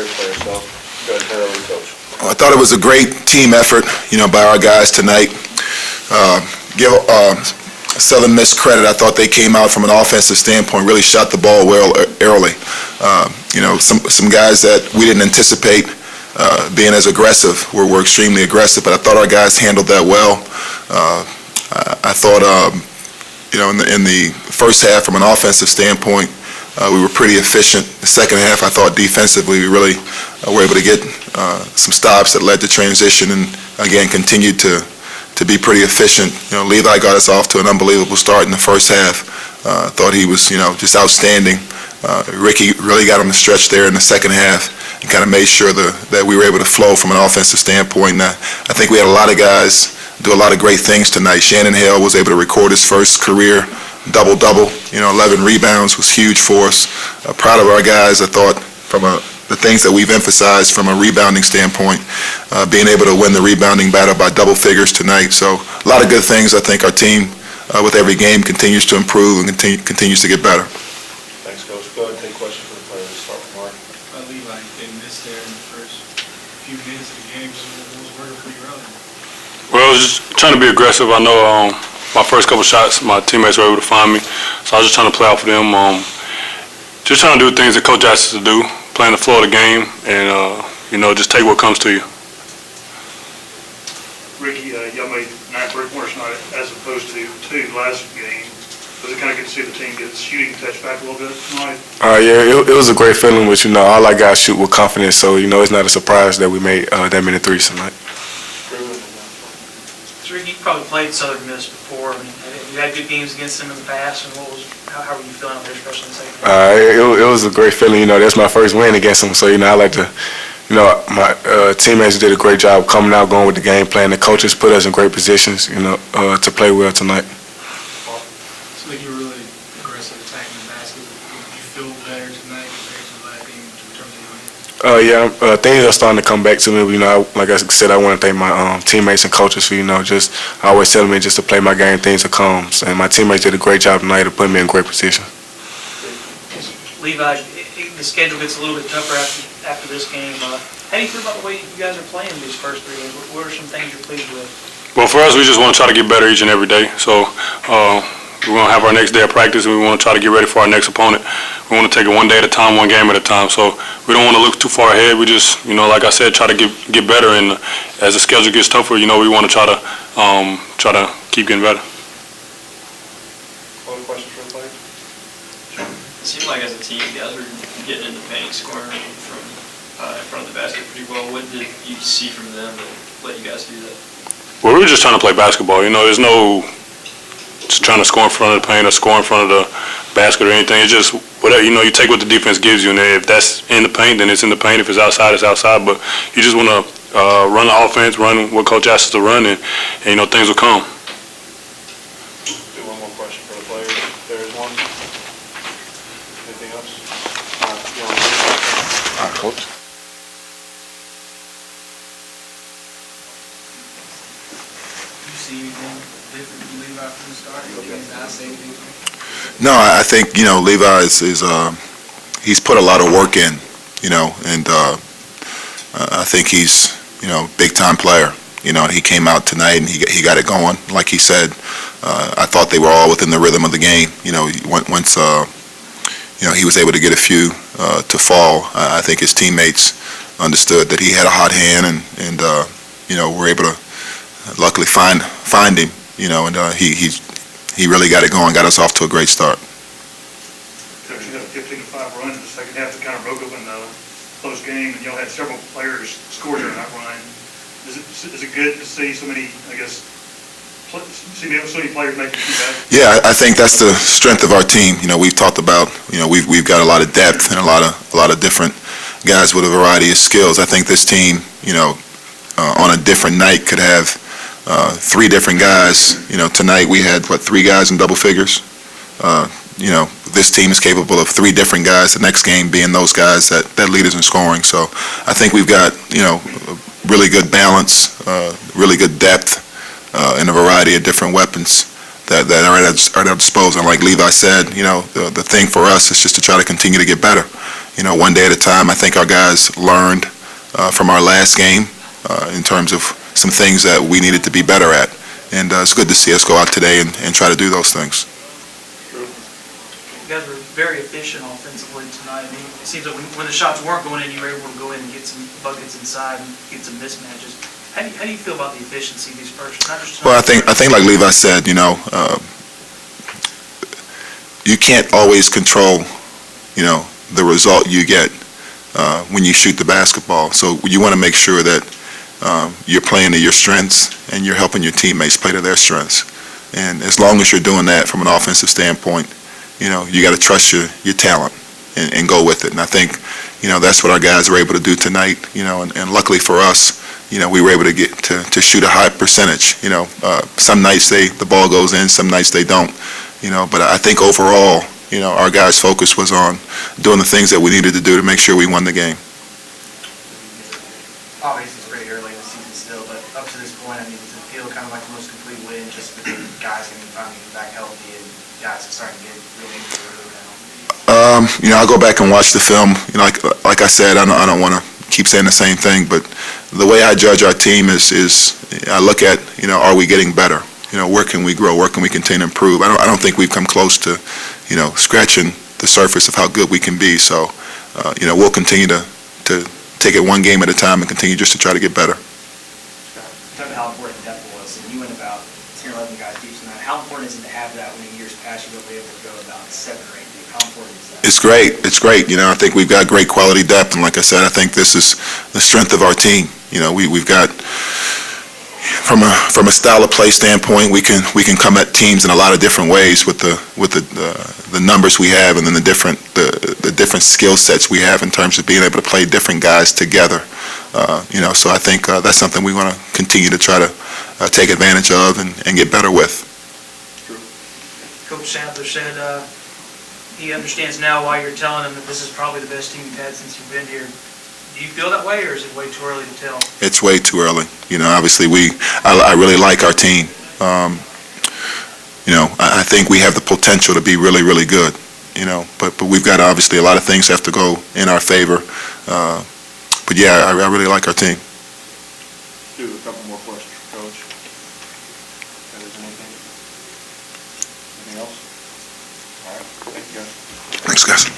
every player, so go ahead and turn it over to Coach. Well, I thought it was a great team effort, by our guys tonight. Give Southern Miss credit. I thought they came out from an offensive standpoint, really shot the ball well early. Some guys that we didn't anticipate being as aggressive were extremely aggressive, but I thought our guys handled that well. I thought, in the first half, from an offensive standpoint, we were pretty efficient. The second half, I thought defensively, we really were able to get some stops that led to transition and, again, continued to be pretty efficient. Levi got us off to an unbelievable start in the first half. Thought he was, just outstanding. Ricky really got him the stretch there in the second half and kind of made sure that we were able to flow from an offensive standpoint. And I think we had a lot of guys do a lot of great things tonight. Shannon Hale was able to record his first career double-double. 11 rebounds was huge for us. Proud of our guys. I thought from the things that we've emphasized from a rebounding standpoint, being able to win the rebounding battle by double figures tonight. So a lot of good things. I think our team, with every game, continues to improve and continues to get better. Thanks, Coach. Go ahead and take questions for the players. Start with Mark. Levi, they missed there in the first few minutes of the game. What was working for you early? Well, I was just trying to be aggressive. I know my first couple shots, my teammates were able to find me, so I was just trying to play out for them. Just trying to do things that Coach asked us to do, playing the flow of the game, and just take what comes to you. Ricky, y'all made 9 3-pointers tonight as opposed to 2 last game. Was it kind of good to see the team get its shooting touch back a little bit tonight? Yeah, it was a great feeling, but all our guys shoot with confidence, so it's not a surprise that we made that many threes tonight. Ricky, you probably played Southern Miss before. You had good games against them in the past, and how were you feeling out there, especially in the second half? It was a great feeling. That's my first win against them, so I like to. My teammates did a great job coming out, going with the game plan. The coaches put us in great positions, to play well tonight. So you were really aggressive attacking the basket. Did you feel better tonight compared to the last game in terms of your Things are starting to come back to me. Like I said, I want to thank my teammates and coaches for just always telling me just to play my game. Things will come, and my teammates did a great job tonight of putting me in great position. Levi, the schedule gets a little bit tougher after this game. How do you feel about the way you guys are playing these first 3 games? What are some things you're pleased with? Well, for us, we just want to try to get better each and every day. So we're going to have our next day of practice, and we want to try to get ready for our next opponent. We want to take it one day at a time, one game at a time. So we don't want to look too far ahead. We just, like I said, try to get better. And as the schedule gets tougher, we want to try to keep getting better. Other questions for the players? It seemed like as a team, you guys were getting in the paint, scoring from in front of the basket pretty well. What did you see from them that let you guys do that? Well, we were just trying to play basketball. There's no just trying to score in front of the paint or score in front of the basket or anything. It's just whatever, you take what the defense gives you, and if that's in the paint, then it's in the paint. If it's outside, it's outside. But you just want to run the offense, run what Coach asks us to run, and things will come. Do one more question for the players. If there is one. Anything else? Coach. you see anything different from Levi from the start? Did you guys say anything? No, I think Levi is he's put a lot of work in, and I think he's big time player. He came out tonight and he got it going. Like he said, I thought they were all within the rhythm of the game. Once he was able to get a few to fall, I think his teammates understood that he had a hot hand and were able to luckily find him. And he really got it going, got us off to a great start. Coach, you had a 15-5 run in the second half that kind of broke open the close game, and y'all had several players score during that run. Is it good to see so many, so many players making two baskets? Yeah, I think that's the strength of our team. We've talked about, we've got a lot of depth and a lot of different guys with a variety of skills. I think this team, on a different night could have 3 different guys. Tonight we had, 3 guys in double figures. This team is capable of 3 different guys. The next game being those guys that lead us in scoring. So I think we've got, really good balance, really good depth, and a variety of different weapons that are at our disposal. And like Levi said, the thing for us is just to try to continue to get better. one day at a time. I think our guys learned from our last game in terms of some things that we needed to be better at. And it's good to see us go out today and try to do those things. You guys were very efficient offensively tonight. I mean, it seems like when the shots weren't going in, you were able to go in and get some buckets inside and get some mismatches. How do you feel about the efficiency of these first? Not just Well, I think like Levi said, you can't always control, the result you get when you shoot the basketball. So you want to make sure that you're playing to your strengths and you're helping your teammates play to their strengths. And as long as you're doing that from an offensive standpoint, you got to trust your talent and go with it. And I think, that's what our guys were able to do tonight. And luckily for us, we were able to get to shoot a high percentage. Some nights the ball goes in, some nights they don't. But I think overall, our guys' focus was on doing the things that we needed to do to make sure we won the game. Obviously, it's pretty early in the season still, but up to this point, I mean, does it feel kind of like the most complete win just because guys can finally get back healthy and guys are starting to get really into the rhythm now? I'll go back and watch the film. Like I said, I don't want to keep saying the same thing, but the way I judge our team is I look at, are we getting better? Where can we grow? Where can we continue to improve? I don't think we've come close to, scratching the surface of how good we can be. So, we'll continue to take it one game at a time and continue just to try to get better. Talk about how important depth was, and you went about 10 or 11 guys deep tonight. How important is it to have that when in years past you've been able to go about 7 or 8 deep? How important is that? It's great. It's great. I think we've got great quality depth, and like I said, I think this is the strength of our team. We've got from a style of play standpoint, we can come at teams in a lot of different ways with the numbers we have, and then the different skill sets we have in terms of being able to play different guys together. So I think that's something we want to continue to try to take advantage of and get better with. Coach Sampler said he understands now why you're telling him that this is probably the best team you've had since you've been here. Do you feel that way, or is it way too early to tell? It's way too early. Obviously I really like our team. I think we have the potential to be really, really good. But we've got obviously a lot of things have to go in our favor. But yeah, I really like our team. Do a couple more questions for Coach. If there's anything? Anything else? All right, thank you guys. Thanks, guys.